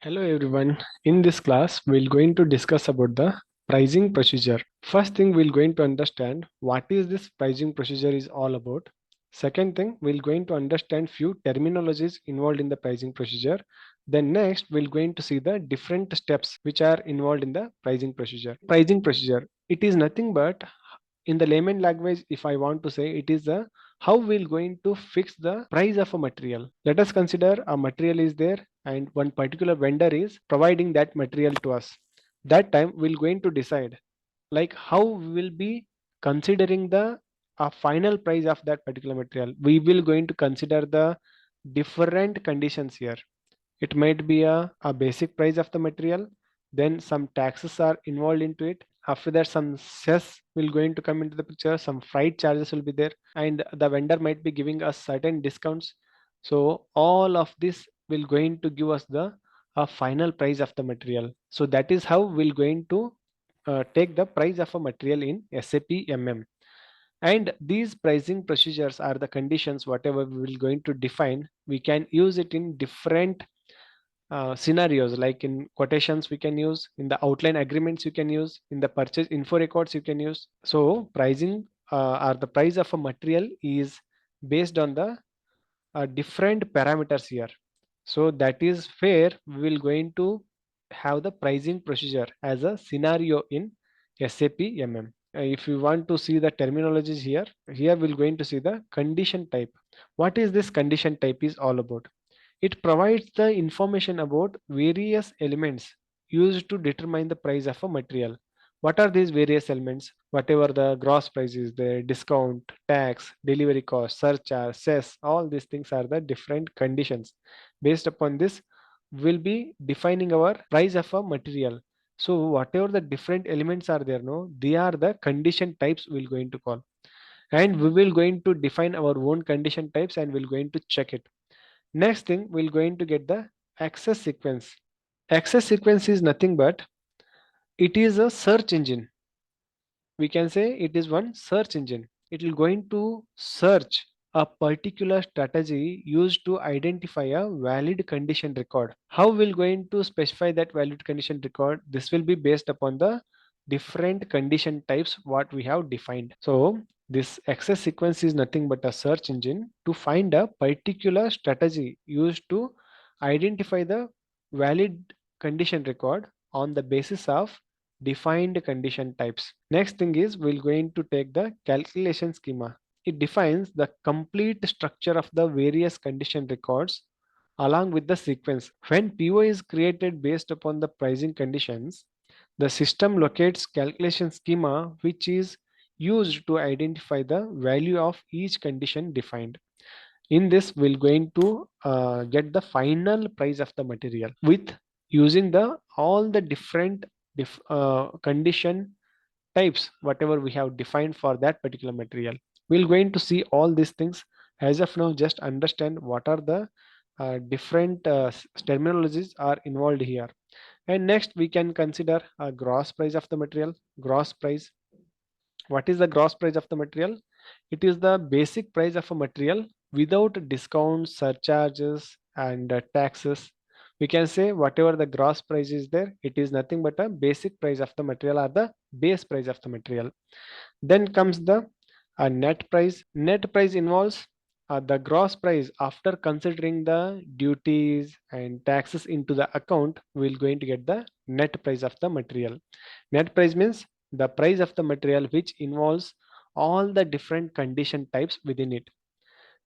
Hello everyone. In this class, we're going to discuss about the pricing procedure. First thing, we're going to understand what is this pricing procedure is all about. Second thing, we're going to understand few terminologies involved in the pricing procedure. Then next, we're going to see the different steps which are involved in the pricing procedure. Pricing procedure, it is nothing but in the layman language, if I want to say, it is the how we're going to fix the price of a material. Let us consider a material is there and one particular vendor is providing that material to us. That time we're going to decide like how we will be considering the final price of that particular material. We will going to consider the different conditions here. It might be a basic price of the material, then some taxes are involved into it. After that, some cess will going to come into the picture, some freight charges will be there, and the vendor might be giving us certain discounts. So all of this will going to give us the final price of the material. So that is how we're going to take the price of a material in SAP MM. And these pricing procedures are the conditions whatever we will going to define. We can use it in different scenarios, like in quotations we can use, in the outline agreements you can use, in the purchase info records you can use. So pricing or the price of a material is based on the different parameters here. So that is where we will going to have the pricing procedure as a scenario in SAP MM. If you want to see the terminologies here we're going to see the condition type. What is this condition type is all about? It provides the information about various elements used to determine the price of a material. What are these various elements? Whatever the gross price is there, discount, tax, delivery cost, surcharge, cess, all these things are the different conditions. Based upon this, we'll be defining our price of a material. So whatever the different elements are there, no, they are the condition types we're going to call. And we will going to define our own condition types and we're going to check it. Next thing, we're going to get the access sequence. Access sequence is nothing but it is a search engine. We can say it is one search engine. It will going to search a particular strategy used to identify a valid condition record. How we'll going to specify that valid condition record? This will be based upon the different condition types what we have defined. So this access sequence is nothing but a search engine to find a particular strategy used to identify the valid condition record on the basis of defined condition types. Next thing is we're going to take the calculation schema. It defines the complete structure of the various condition records along with the sequence. When PO is created based upon the pricing conditions, the system locates calculation schema which is used to identify the value of each condition defined. In this, we're going to get the final price of the material with using the all the different condition types whatever we have defined for that particular material. We're going to see all these things. As of now, just understand what are the different terminologies are involved here. And next we can consider a gross price of the material. Gross price, what is the gross price of the material? It is the basic price of a material without discounts, surcharges, and taxes. We can say whatever the gross price is there, it is nothing but a basic price of the material or the base price of the material. Then comes the net price. Net price involves the gross price after considering the duties and taxes into the account. We're going to get the net price of the material. Net price means the price of the material which involves all the different condition types within it.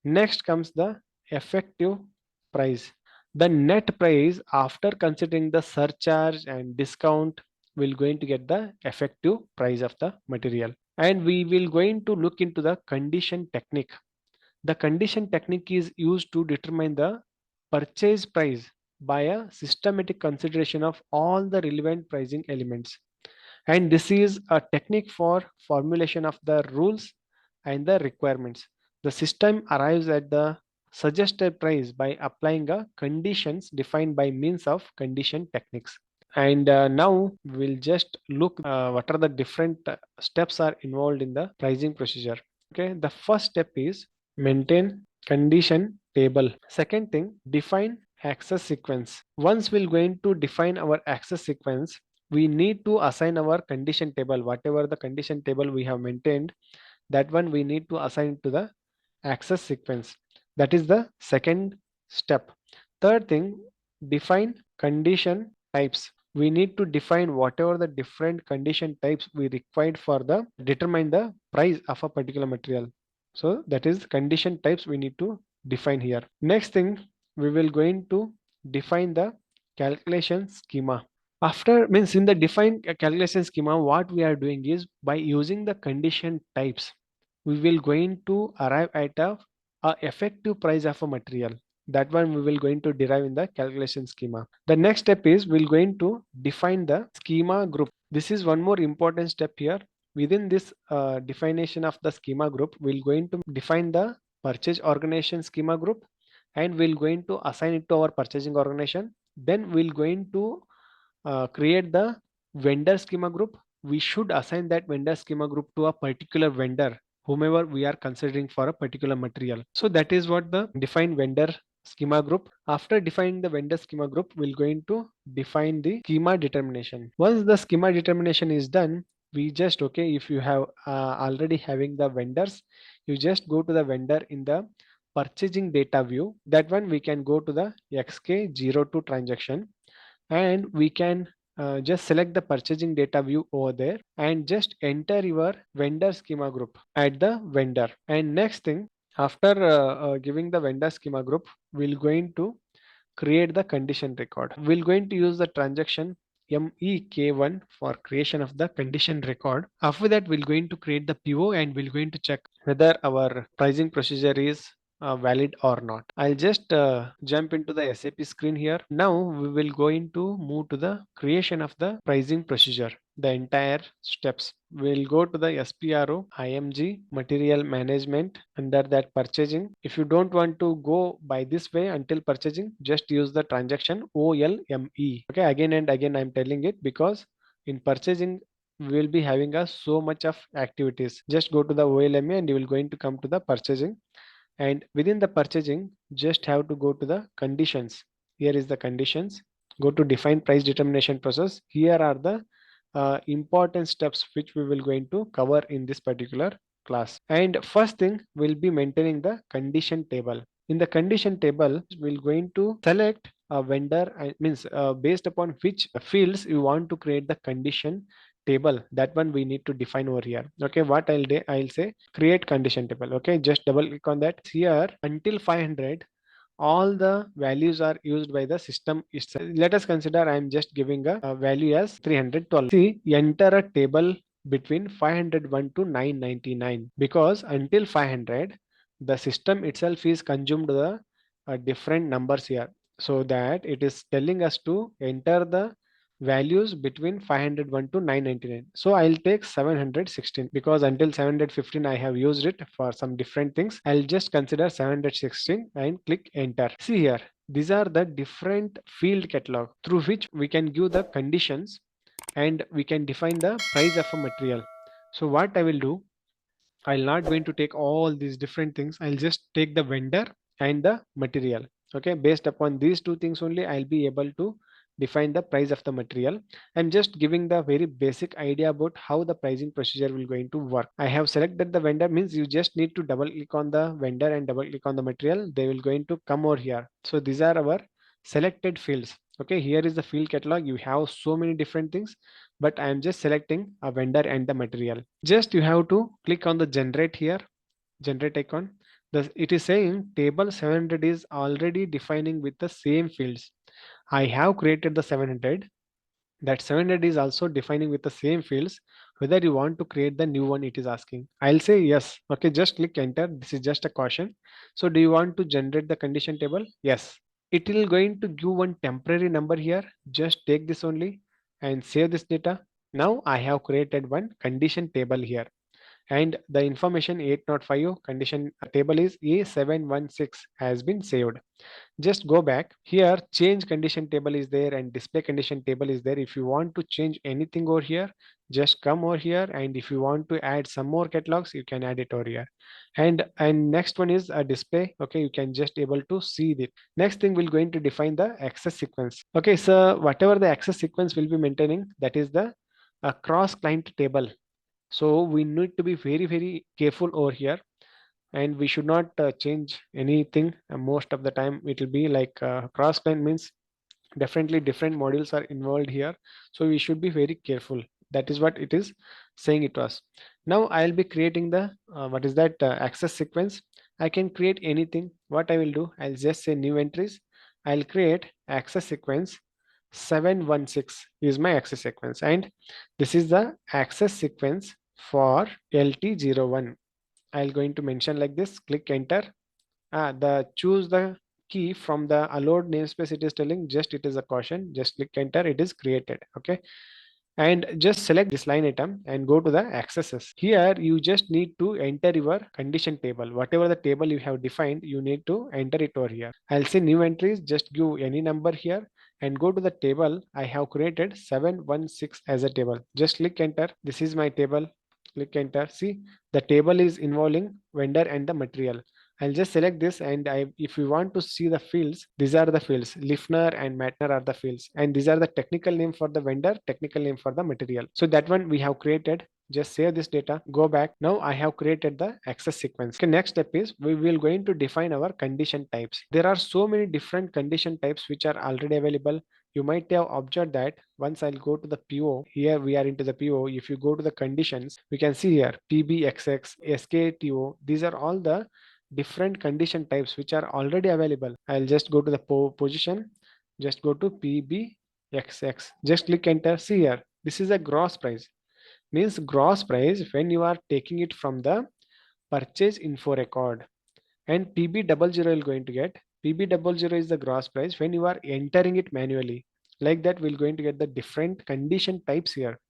Next comes the effective price. The net price after considering the surcharge and discount, we're going to get the effective price of the material. And we will going to look into the condition technique. The condition technique is used to determine the purchase price by a systematic consideration of all the relevant pricing elements. And this is a technique for formulation of the rules and the requirements. The system arrives at the suggested price by applying a conditions defined by means of condition techniques. And now we'll just look what are the different steps are involved in the pricing procedure. Okay, the first step is maintain condition table. Second thing, define access sequence. Once we're going to define our access sequence, we need to assign our condition table. Whatever the condition table we have maintained, that one we need to assign to the access sequence. That is the second step. Third thing, define condition types. We need to define whatever the different condition types we required for the determine the price of a particular material. So that is condition types we need to define here. Next thing, we will going to define the calculation schema. After means in the defined calculation schema, what we are doing is by using the condition types, we will going to arrive at a effective price of a material. That one we will going to derive in the calculation schema. The next step is we'll going to define the schema group. This is one more important step here. Within this definition of the schema group, we'll going to define the purchase organization schema group, and we'll going to assign it to our purchasing organization. Then we'll going to create the vendor schema group. We should assign that vendor schema group to a particular vendor, whomever we are considering for a particular material. So that is what the define vendor schema group. After defining the vendor schema group, we're going to define the schema determination. Once the schema determination is done, we just okay, if you have already having the vendors, you just go to the vendor in the purchasing data view. That one we can go to the XK02 transaction, and we can just select the purchasing data view over there and just enter your vendor schema group at the vendor. And next thing, after giving the vendor schema group, we're going to create the condition record. We're going to use the transaction MEK1 for creation of the condition record. After that, we're going to create the PO, and we're going to check whether our pricing procedure is valid or not. I'll just jump into the SAP screen here. Now we will going to move to the creation of the pricing procedure. The entire steps. We'll go to the SPRO IMG material management. Under that purchasing, if you don't want to go by this way until purchasing, just use the transaction OLME. Okay, again and again I'm telling it because in purchasing we will be having so much of activities. Just go to the OLME and you will going to come to the purchasing, and within the purchasing just have to go to the conditions. Here is the conditions. Go to define price determination process. Here are the important steps which we will going to cover in this particular class. And first thing, we'll be maintaining the condition table. In the condition table, we'll going to select a vendor, means based upon which fields you want to create the condition table. That one we need to define over here. Okay, what I'll do, I'll say create condition table. Okay, just double click on that. Here until 500, all the values are used by the system itself. Let us consider I am just giving a value as 312. See, enter a table between 501 to 999, because until 500 the system itself is consumed the different numbers here, so that it is telling us to enter the values between 501 to 999. So I'll take 716 because until 715 I have used it for some different things. I'll just consider 716 and click enter. See here, these are the different field catalog through which we can give the conditions and we can define the price of a material. So what I will do, I'll not going to take all these different things. I'll just take the vendor and the material. Okay, based upon these two things only, I'll be able to define the price of the material. I'm just giving the very basic idea about how the pricing procedure will going to work. I have selected the vendor, means you just need to double click on the vendor and double click on the material. They will going to come over here. So these are our selected fields. Okay, here is the field catalog. You have so many different things, but I am just selecting a vendor and the material. Just you have to click on the generate here, generate icon. It is saying table 700 is already defining with the same fields. I have created the 700. That 700 is also defining with the same fields. Whether you want to create the new one, it is asking. I'll say yes. Okay, just click enter. This is just a caution. So do you want to generate the condition table? Yes. It will going to give one temporary number here. Just take this only and save this data. Now I have created one condition table here, and the information 805 condition table is A716 has been saved. Just go back here, change condition table is there and display condition table is there. If you want to change anything over here, just come over here, and if you want to add some more catalogs, you can add it over here. And next one is a display. Okay, you can just able to see it. Next thing, we're going to define the access sequence. Okay, so whatever the access sequence will be maintaining, that is the cross client table. So we need to be very careful over here, and we should not change anything. Most of the time it will be like cross client means definitely different modules are involved here, so we should be very careful. That is what it is saying it was. Now I'll be creating the what is that access sequence. I can create anything. What I will do, I'll just say new entries. I'll create access sequence 716 is my access sequence, and this is the access sequence for lt01. I'll going to mention like this, click enter. The choose the key from the allowed namespace. It is telling just it is a caution. Just click enter. It is created. Okay. And just select this line item and go to the accesses. Here you just need to enter your condition table. Whatever the table you have defined, you need to enter it over here. I'll say new entries. Just give any number here and go to the table. I have created 716 as a table. Just click enter. This is my table. Click enter. See, the table is involving vendor and the material. I'll just select this, and if you want to see the fields, these are the fields. Lifner and Matner are the fields, and these are the technical name for the vendor, technical name for the material. So that one we have created. Just save this data, go back. Now I have created the access sequence. Okay, next step is we will going to define our condition types. There are so many different condition types which are already available. You might have observed that once I'll go to the PO, here we are into the PO. If you go to the conditions, we can see here PBXX, SKTO. These are all the different condition types which are already available. I'll just go to the position, just go to PBXX, just click enter. See here, this is a gross price. Means gross price when you are taking it from the purchase info record, and PB00 is going to get, PB00 is the gross price when you are entering it manually. Like that, we're going to get the different condition types here.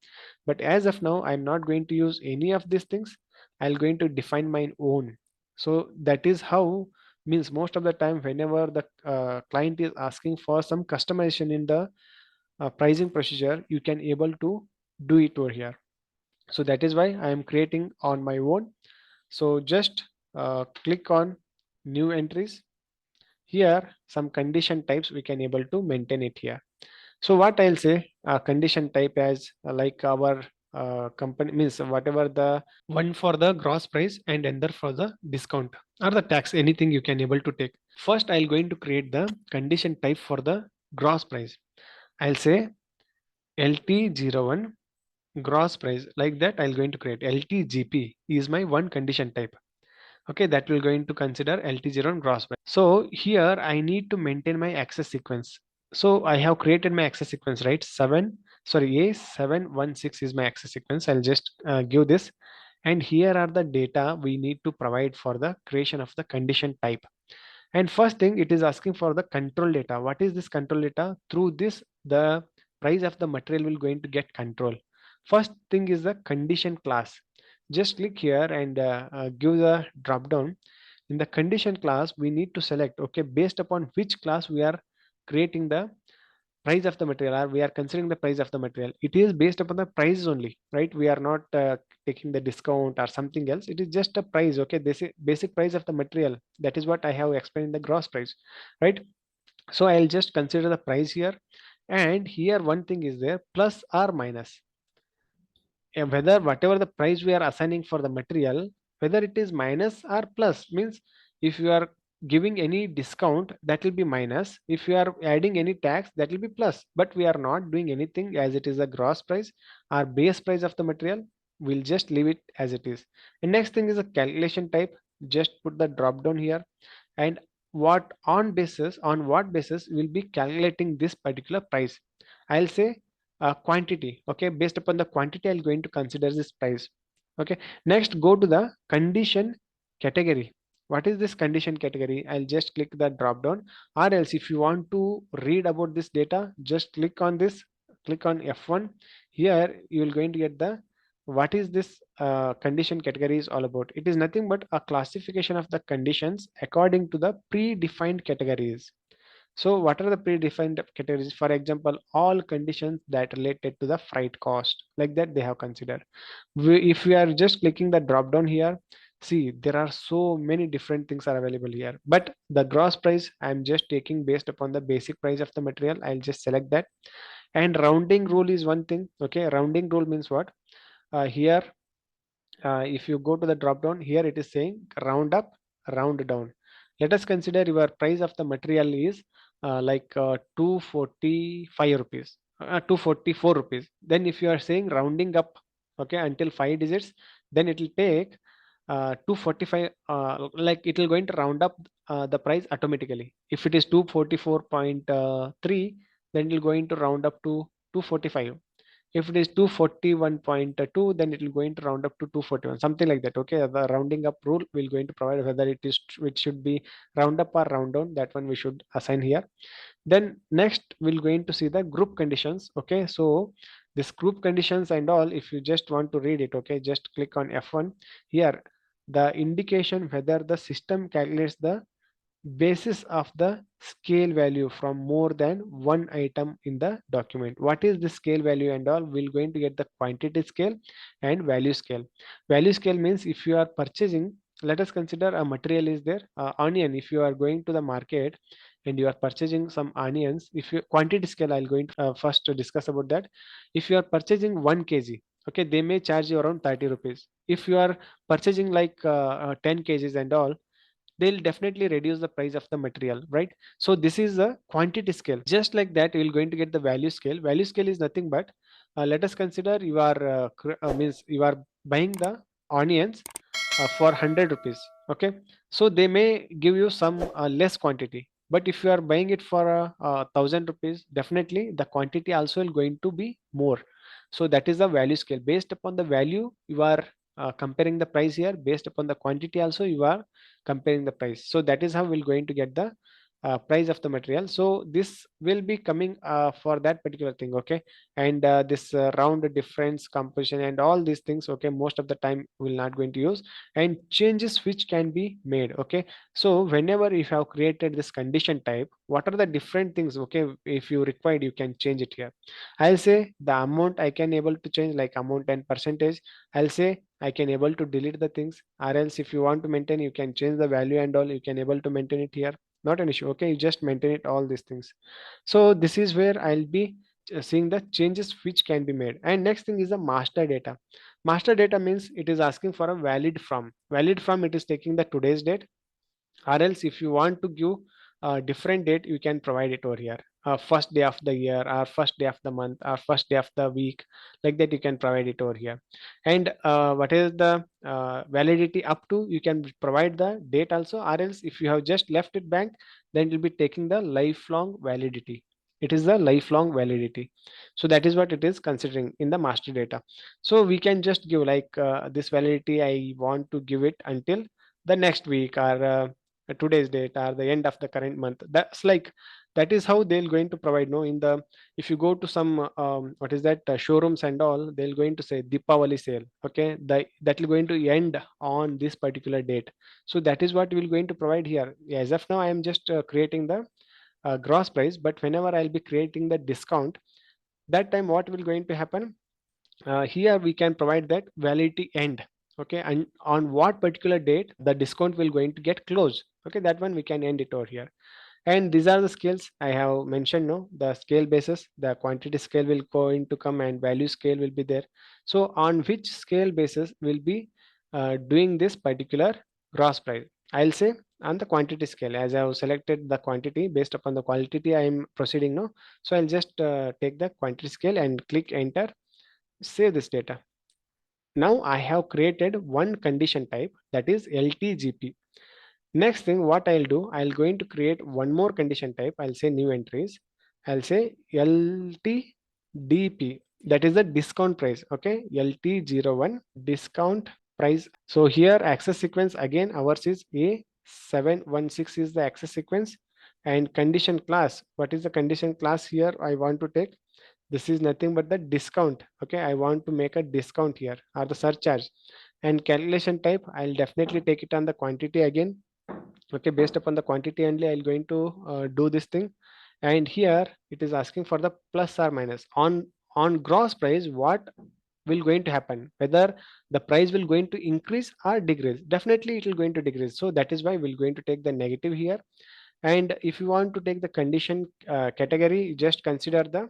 But as of now, I'm not going to use any of these things. I'm going to define my own. So that is how, means most of the time whenever the client is asking for some customization in the pricing procedure, you can able to do it over here. So that is why I am creating on my own. So just click on new entries. Here some condition types we can able to maintain it here. So what I'll say, condition type as like our company, means whatever the one for the gross price and another for the discount or the tax, anything you can able to take. First, I'll going to create the condition type for the gross price. I'll say LT01 gross price. Like that, I'll going to create LTGP is my one condition type. Okay, that will going to consider LT01 gross price. So here I need to maintain my access sequence. So I have created my access sequence, right? A716 is my access sequence. I'll just give this, and here are the data we need to provide for the creation of the condition type. And first thing, it is asking for the control data. What is this control data? Through this, the price of the material will going to get control. First thing is the condition class. Just click here and give the drop down. In the condition class, we need to select, okay, based upon which class we are creating the price of the material, or we are considering the price of the material. It is based upon the price only, right? We are not taking the discount or something else. It is just a price. Okay, this is basic price of the material. That is what I have explained in the gross price, right? So I'll just consider the price here, and here one thing is there, plus or minus. Whether whatever the price we are assigning for the material, whether it is minus or plus, means if you are giving any discount, that will be minus. If you are adding any tax, that will be plus. But we are not doing anything, as it is a gross price or base price of the material. We'll just leave it as it is. And next thing is a calculation type. Just put the drop down here, and on what basis we'll be calculating this particular price. I'll say quantity. Okay, based upon the quantity, I'm going to consider this price. Okay, next go to the condition category. What is this condition category? I'll just click the drop down, or else if you want to read about this data, just click on this, click on F1. Here you will going to get the what is this condition category is all about. It is nothing but a classification of the conditions according to the predefined categories. So what are the predefined categories? For example, all conditions that related to the freight cost, like that they have considered. If we are just clicking the drop down here, see there are so many different things are available here. But the gross price, I'm just taking based upon the basic price of the material. I'll just select that. And rounding rule is one thing. Okay, rounding rule means what? Here if you go to the drop down here, it is saying round up, round down. Let us consider your price of the material is 245 rupees, 244 rupees. Then if you are saying rounding up, okay, until 5 digits, then it will take 245, like it will going to round up the price automatically. If it is 244.3, then it will going to round up to 245. If it is 241.2, then it will going to round up to 241, something like that. Okay, the rounding up rule will going to provide whether it should be round up or round down. That one we should assign here. Then next we'll going to see the group conditions. Okay, so this group conditions and all, if you just want to read it, okay, just click on F1 here. The indication whether the system calculates the basis of the scale value from more than one item in the document. What is the scale value and all? We're going to get the quantity scale and value scale. Value scale means if you are purchasing, let us consider a material is there, onion. If you are going to the market and you are purchasing some onions, if you quantity scale, I'll going to first to discuss about that. If you are purchasing 1 kg, okay, they may charge you around 30 rupees. If you are purchasing like 10 kgs and all, they'll definitely reduce the price of the material, right? So this is a quantity scale. Just like that, you're going to get the value scale. Value scale is nothing but let us consider you are means you are buying the onions for 100 rupees. Okay, so they may give you some less quantity, but if you are buying it for 1,000 rupees, definitely the quantity also is going to be more. So that is the value scale. Based upon the value, you are comparing the price here. Based upon the quantity also, you are comparing the price. So that is how we're going to get the price of the material. So this will be coming for that particular thing. Okay, and this round difference composition and all these things, okay, most of the time we're not going to use. And changes which can be made. Okay, so whenever you have created this condition type, what are the different things? Okay, if you required, you can change it here. I'll say the amount I can able to change, like amount and percentage. I'll say I can able to delete the things, or else if you want to maintain, you can change the value and all, you can able to maintain it here. Not an issue. Okay, you just maintain it, all these things. So this is where I'll be seeing the changes which can be made. And next thing is the master data. Master data means it is asking for a valid from. Valid from, it is taking the today's date, or else if you want to give a different date, you can provide it over here. First day of the year, or first day of the month, or first day of the week, like that you can provide it over here. And what is the validity up to, you can provide the date also, or else if you have just left it blank, then it will be taking the lifelong validity. It is the lifelong validity. So that is what it is considering in the master data. So we can just give like this validity, I want to give it until the next week, or today's date, or the end of the current month. That's like, that is how they'll going to provide. No, in the, if you go to some what is that showrooms and all, they'll going to say Deepavali sale. Okay, that will going to end on this particular date. So that is what we're going to provide here. As of now, I am just creating the gross price, but whenever I'll be creating the discount, that time what will going to happen, here we can provide that validity end. Okay, and on what particular date the discount will going to get closed. Okay, that one we can end it over here. And these are the scales I have mentioned. No, the scale basis, the quantity scale will going to come, and value scale will be there. So on which scale basis will be doing this particular gross price? I'll say on the quantity scale. As I have selected the quantity, based upon the quantity I am proceeding now. So I'll just take the quantity scale and click enter, save this data. Now I have created one condition type, that is LTGP. Next thing what I'll do, I'll going to create one more condition type. I'll say new entries. I'll say LTDP, that is the discount price. Okay, LT01 discount price. So here access sequence again ours is A716 is the access sequence. And condition class, what is the condition class here I want to take? This is nothing but the discount. Okay, I want to make a discount here, or the surcharge. And calculation type, I'll definitely take it on the quantity again. Okay, based upon the quantity only I'll going to do this thing. And here it is asking for the plus or minus on gross price. What will going to happen, whether the price will going to increase or decrease? Definitely it will going to decrease, so that is why we're going to take the negative here. And if you want to take the condition category, just consider the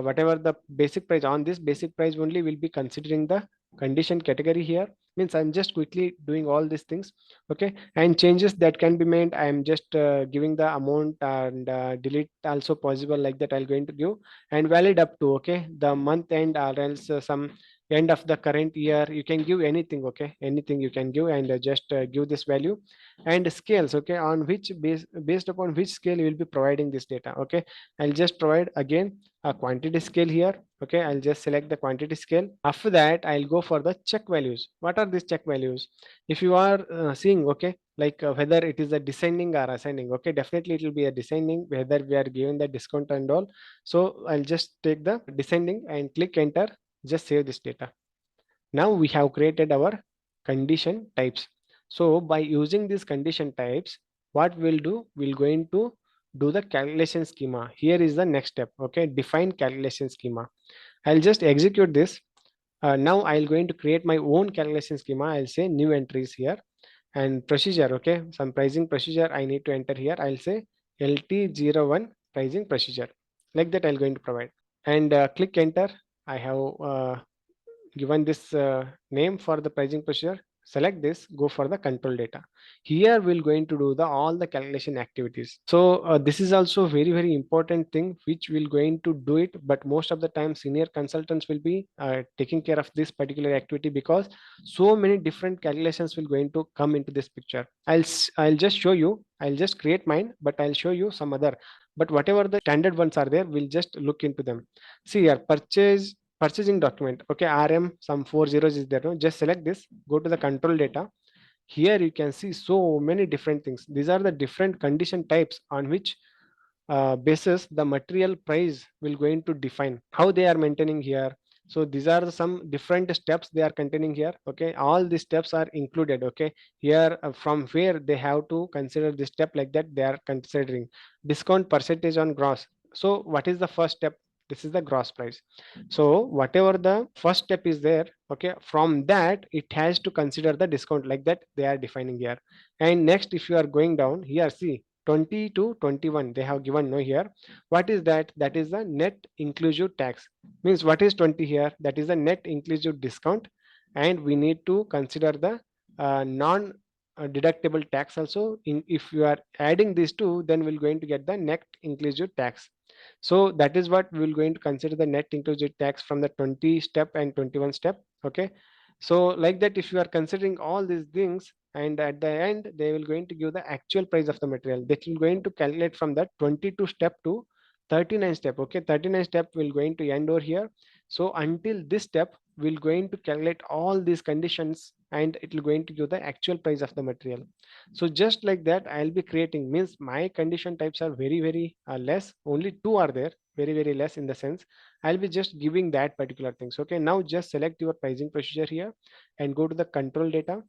whatever the basic price. On this basic price only will be considering the condition category here. Means I'm just quickly doing all these things. Okay, and changes that can be made, I'm just giving the amount, and delete also possible, like that I'll going to give. And valid up to, okay, the month end or else some end of the current year, you can give anything. Okay, anything you can give, and just give this value. And scales, okay, on which based upon which scale you will be providing this data. Okay, I'll just provide again a quantity scale here. Okay, I'll just select the quantity scale. After that, I'll go for the check values. What are these check values? If you are seeing, okay, like whether it is a descending or ascending. Okay, definitely it will be a descending, whether we are given the discount and all. So I'll just take the descending and click enter. Just save this data. Now we have created our condition types. So by using these condition types, what we'll do, we're going to do the calculation schema. Here is the next step. Okay, define calculation schema. I'll just execute this. Now I'll going to create my own calculation schema. I'll say new entries here, and procedure. Okay, some pricing procedure I need to enter here. I'll say LT01 pricing procedure. Like that I'll going to provide, and click enter. I have given this name for the pricing procedure. Select this, go for the control data. Here we're going to do the all the calculation activities. So this is also very important thing which we're going to do it, but most of the time senior consultants will be taking care of this particular activity, because so many different calculations will going to come into this picture. I'll just show you. I'll just create mine, but I'll show you some other. But whatever the standard ones are there, we'll just look into them. See here, purchasing document. Okay, RM some 4 zeros is there. No? Just select this, go to the control data. Here you can see so many different things. These are the different condition types on which basis the material price will going to define how they are maintaining here. So these are some different steps they are containing here. Okay, all these steps are included. Okay, here from where they have to consider this step, like that they are considering discount percentage on gross. So what is the first step? This is the gross price. So whatever the first step is there, okay, from that it has to consider the discount, like that they are defining here. And next, if you are going down here, see 20 to 21 they have given no here. What is that? That is the net inclusive tax. Means what is 20 here? That is the net inclusive discount, and we need to consider the non deductible tax also. If you are adding these two, then we're going to get the net inclusive tax. So that is what we're going to consider the net inclusive tax from the 20 step and 21 step. Okay, so like that, if you are considering all these things, and at the end they will going to give the actual price of the material, that will going to calculate from that 22 step to 39 step. Okay, 39 step will going to end over here. So until this step, we're going to calculate all these conditions, and it will going to give the actual price of the material. So just like that I'll be creating, means my condition types are very less. Only two are there, very less in the sense. I'll be just giving that particular things. Okay, now just select your pricing procedure here and go to the control data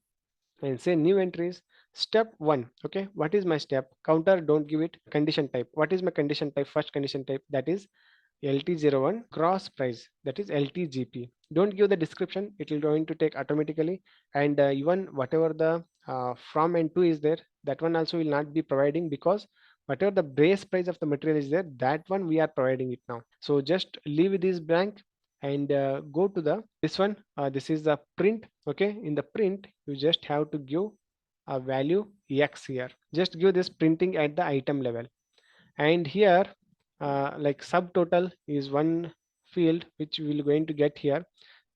and say new entries. Step one. Okay, what is my step? Counter, don't give it. Condition type. What is my condition type? First condition type, that is LT01 cross price, that is LTGP. Don't give the description, it will going to take automatically. And even whatever the from and to is there, that one also will not be providing, because whatever the base price of the material is there, that one we are providing it now. So just leave this blank and go to the this one. This is the print. Okay, in the print you just have to give a value X here. Just give this printing at the item level. And here like subtotal is one field which we will going to get here.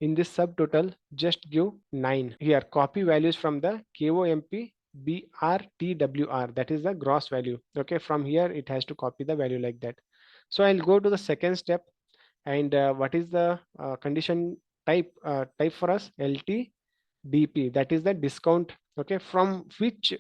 In this subtotal, just give 9 here. Copy values from the KOMP BRTWR, that is the gross value. Okay, from here it has to copy the value like that. So I'll go to the second step. And what is the condition type for us? LTDP, that is the discount. Okay, from which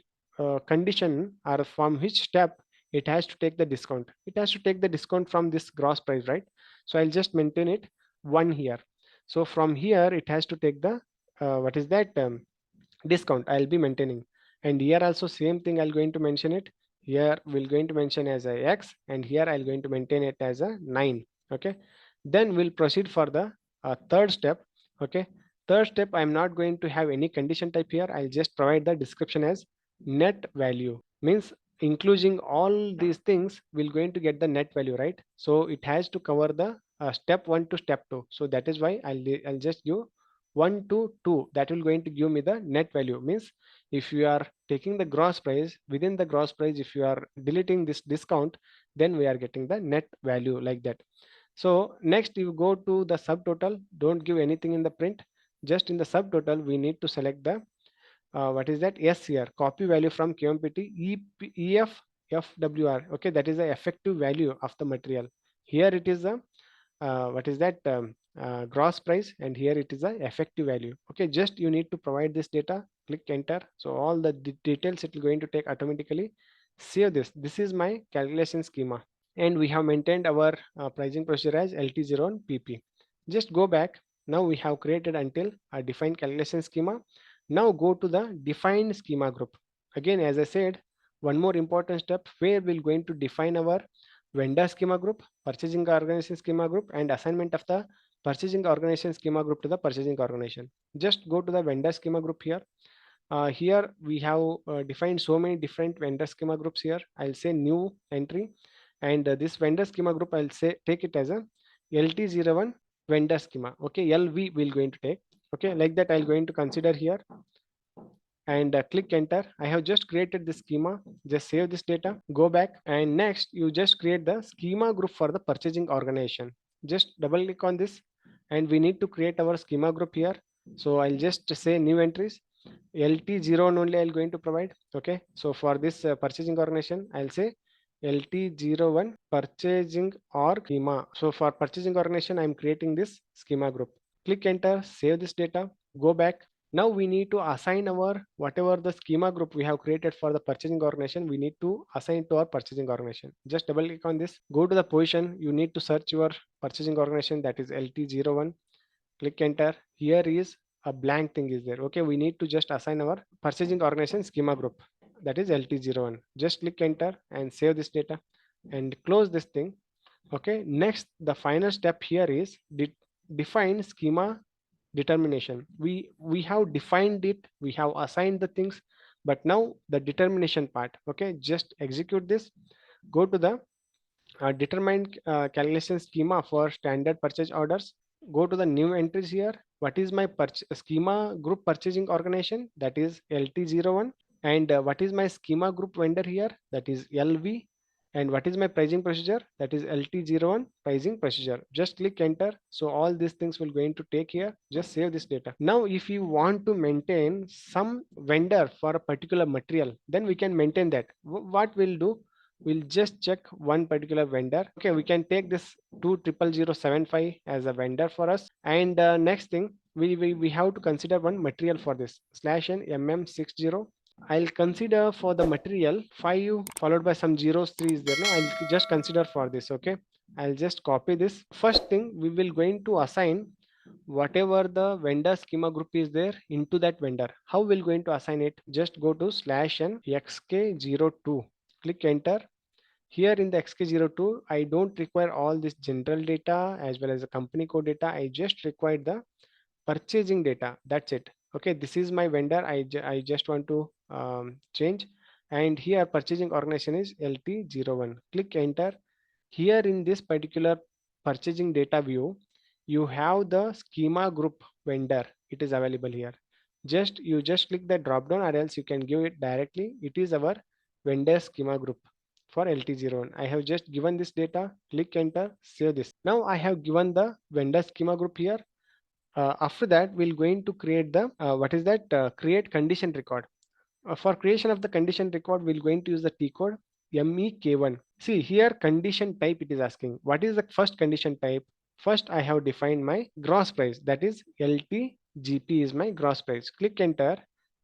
condition or from which step it has to take the discount? It has to take the discount from this gross price, right? So I'll just maintain it 1 here. So from here it has to take the what is that discount I'll be maintaining. and here also same thing I'll going to mention it. Here we're going to mention as a X, and here I'll going to maintain it as a 9. Okay, then we'll proceed for the third step. Okay, third step, I'm not going to have any condition type here. I'll just provide the description as net value, means including all these things we're going to get the net value, right? So it has to cover the step 1 to step 2. So that is why I'll just give 1 to 2. That will going to give me the net value. Means if you are taking the gross price, within the gross price, if you are deleting this discount, then we are getting the net value like that. So next you go to the subtotal. Don't give anything in the print. Just in the subtotal, we need to select the what is that? Yes, here copy value from QMPT EF FWR. Okay, that is the effective value of the material. Here it is the what is that gross price, and here it is a effective value. Okay, just you need to provide this data, click enter. So all the details it will going to take automatically. Save this is my calculation schema, and we have maintained our pricing procedure as LT01 PP. Just go back. Now we have created until a defined calculation schema. Now go to the defined schema group. Again, as I said, one more important step where we're going to define our vendor schema group, purchasing organization schema group, and assignment of the purchasing organization schema group to the purchasing organization. Just go to the vendor schema group here. Here we have defined so many different vendor schema groups here. I'll say new entry, and this vendor schema group, I'll say take it as a LT01 vendor schema. Okay, LV will going to take. Okay, like that I'll going to consider here, and click enter. I have just created this schema. Just save this data, go back, and next you just create the schema group for the purchasing organization. Just double click on this, and we need to create our schema group here. So I'll just say new entries, LT01 only I'll going to provide. Okay, so for this purchasing organization, I'll say LT01 purchasing org schema. So for purchasing organization, I'm creating this schema group. Click enter, save this data, go back. Now we need to assign our whatever the schema group we have created for the purchasing organization, we need to assign to our purchasing organization. Just double click on this, go to the position, you need to search your purchasing organization, that is LT01. Click enter. Here is a blank thing is there. Okay, we need to just assign our purchasing organization schema group, that is LT01. Just click enter and save this data and close this thing. Okay, next the final step here is define schema determination. We have defined it, we have assigned the things, but now the determination part. Okay, just execute this, go to the determine calculation schema for standard purchase orders, go to the new entries here. What is my schema group purchasing organization, that is LT01, and what is my schema group vendor here, that is LV, and what is my pricing procedure, that is LT01 pricing procedure. Just click enter. So all these things will going to take here. Just save this data. Now if you want to maintain some vendor for a particular material, then we can maintain that. What we'll do, we'll just check one particular vendor. Okay, we can take this 200075 as a vendor for us. And next thing, we have to consider one material for this /n mm60. I'll consider for the material 5 followed by some zeros, 3 is there. No, I'll just consider for this. Okay, I'll just copy this. First thing, we will going to assign whatever the vendor schema group is there into that vendor. How we'll going to assign it? Just go to /n xk02, click enter. Here in the xk02, I don't require all this general data as well as the company code data. I just require the purchasing data. That's it. Okay, this is my vendor. I just want to change, and here purchasing organization is LT01. Click enter. Here in this particular purchasing data view, you have the schema group vendor. It is available here. You just click the drop down, or else you can give it directly. It is our vendor schema group for LT01. I have just given this data. Click enter, save this. Now I have given the vendor schema group here. After that, we'll going to create the what is that create condition record. For creation of the condition record, we're going to use the T code MEK1. See here, condition type it is asking. What is the first condition type? First, I have defined my gross price, that is LTGP is my gross price. Click enter,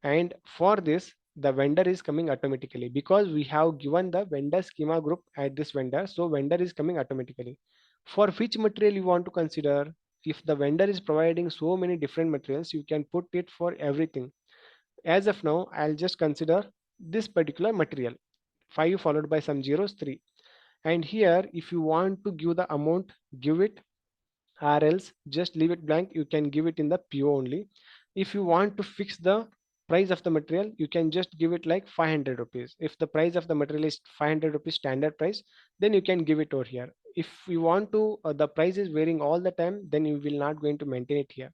and for this, the vendor is coming automatically because we have given the vendor schema group at this vendor. So vendor is coming automatically. For which material you want to consider? If the vendor is providing so many different materials, you can put it for everything. As of now, I'll just consider this particular material, 5 followed by some zeros, 3. And here, if you want to give the amount, give it, or else just leave it blank. You can give it in the PO only. If you want to fix the price of the material, you can just give it like 500 rupees. If the price of the material is 500 rupees standard price, then you can give it over here. If you want to the price is varying all the time, then you will not going to maintain it here.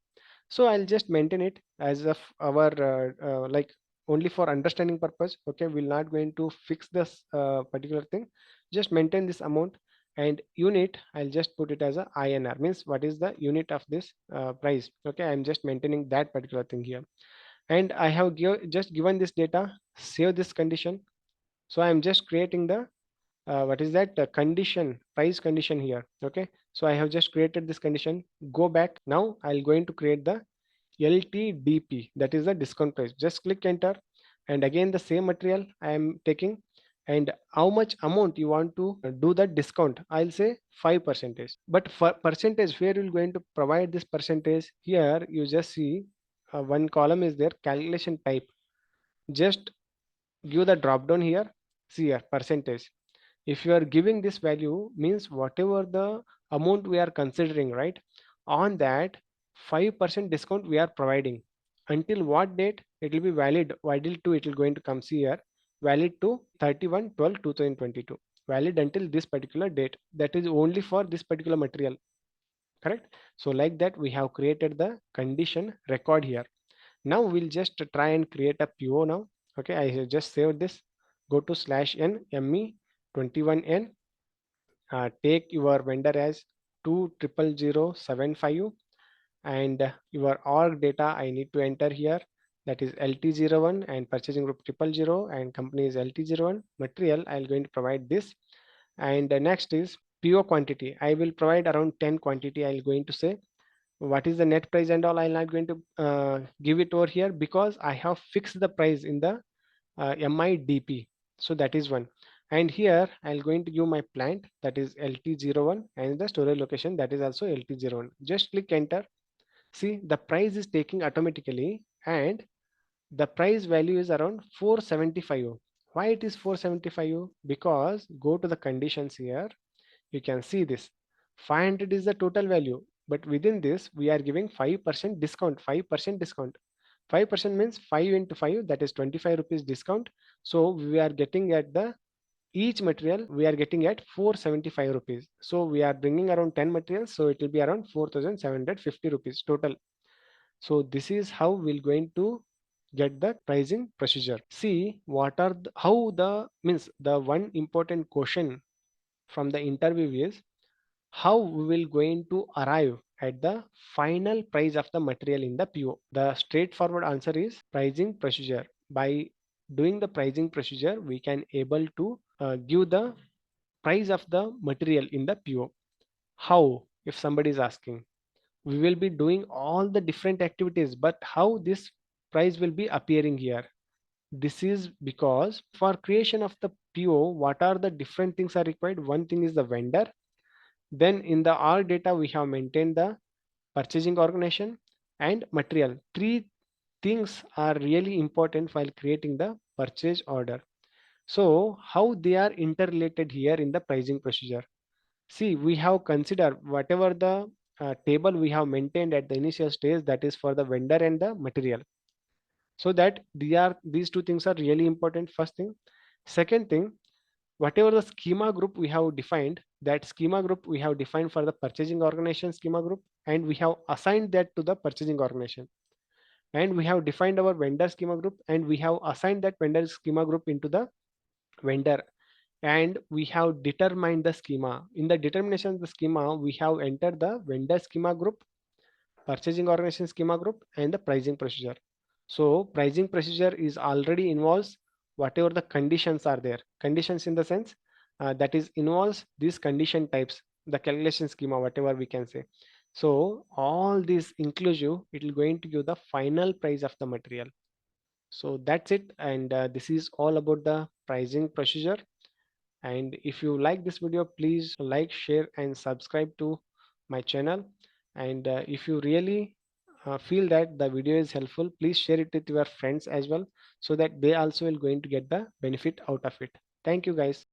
So I'll just maintain it as of our like only for understanding purpose. Okay, we're not going to fix this particular thing. Just maintain this amount. And unit, I'll just put it as a INR, means what is the unit of this price. Okay, I'm just maintaining that particular thing here. And I have just given this data, save this condition. So I'm just creating the what is that condition, price condition here. Okay, so I have just created this condition. Go back. Now I'll going to create the LTDP, that is the discount price. Just click enter, and again the same material I am taking. And how much amount you want to do the discount, I'll say 5%. But for percentage, where you're going to provide this percentage, here you just see one column is there, calculation type. Just give the drop down here. See here, percentage. If you are giving this value, means whatever the amount we are considering, right, on that 5% discount we are providing. Until what date it will be valid? Valid to, it will going to come, see here, valid to 31/12/2022, valid until this particular date. That is only for this particular material, correct? So like that we have created the condition record here. Now we'll just try and create a PO now. Okay, I have just saved this. Go to /n ME21N. Take your vendor as 2000755, and your org data I need to enter here, that is LT01, and purchasing group 000, and company is LT01. Material I'll going to provide this. And next is PO quantity. I will provide around 10 quantity. I'll going to say what is the net price and all. I'm not going to give it over here because I have fixed the price in the MIDP. So that is one. And here I'm going to give my plant, that is LT01, and the storage location, that is also LT01. Just click enter. See, the price is taking automatically, and the price value is around 475. Why it is 475? Because go to the conditions here, you can see this 500 is the total value, but within this we are giving 5% discount. 5% discount, 5% means 5 into 5, that is 25 rupees discount. So we are getting at the each material we are getting at 475 rupees. So we are bringing around 10 materials, so it will be around 4750 rupees total. So this is how we're going to get the pricing procedure. See what are how the means the one important question from the interview is how we will going to arrive at the final price of the material in the PO. The straightforward answer is pricing procedure. By doing the pricing procedure, we can able to give the price of the material in the PO. How? If somebody is asking, we will be doing all the different activities, but how this price will be appearing here? This is because for creation of the PO, what are the different things are required? One thing is the vendor. Then in the R data, we have maintained the purchasing organization and material. Three things are really important while creating the purchase order. So how they are interrelated here in the pricing procedure? See, we have considered whatever the table we have maintained at the initial stage, that is for the vendor and the material. So that these two things are really important. First thing. Second thing, whatever the schema group we have defined, that schema group we have defined for the purchasing organization schema group, and we have assigned that to the purchasing organization. And we have defined our vendor schema group, and we have assigned that vendor schema group into the vendor, and we have determined the schema. In the determination of the schema, we have entered the vendor schema group, purchasing organization schema group, and the pricing procedure. So pricing procedure is already involves whatever the conditions are there. Conditions in the sense that is involves these condition types, the calculation schema, whatever we can say. So all this inclusive, it will going to give the final price of the material. So that's it, and this is all about the pricing procedure. And if you like this video, please like, share, and subscribe to my channel. And if you really feel that the video is helpful, please share it with your friends as well, so that they also will going to get the benefit out of it. Thank you guys.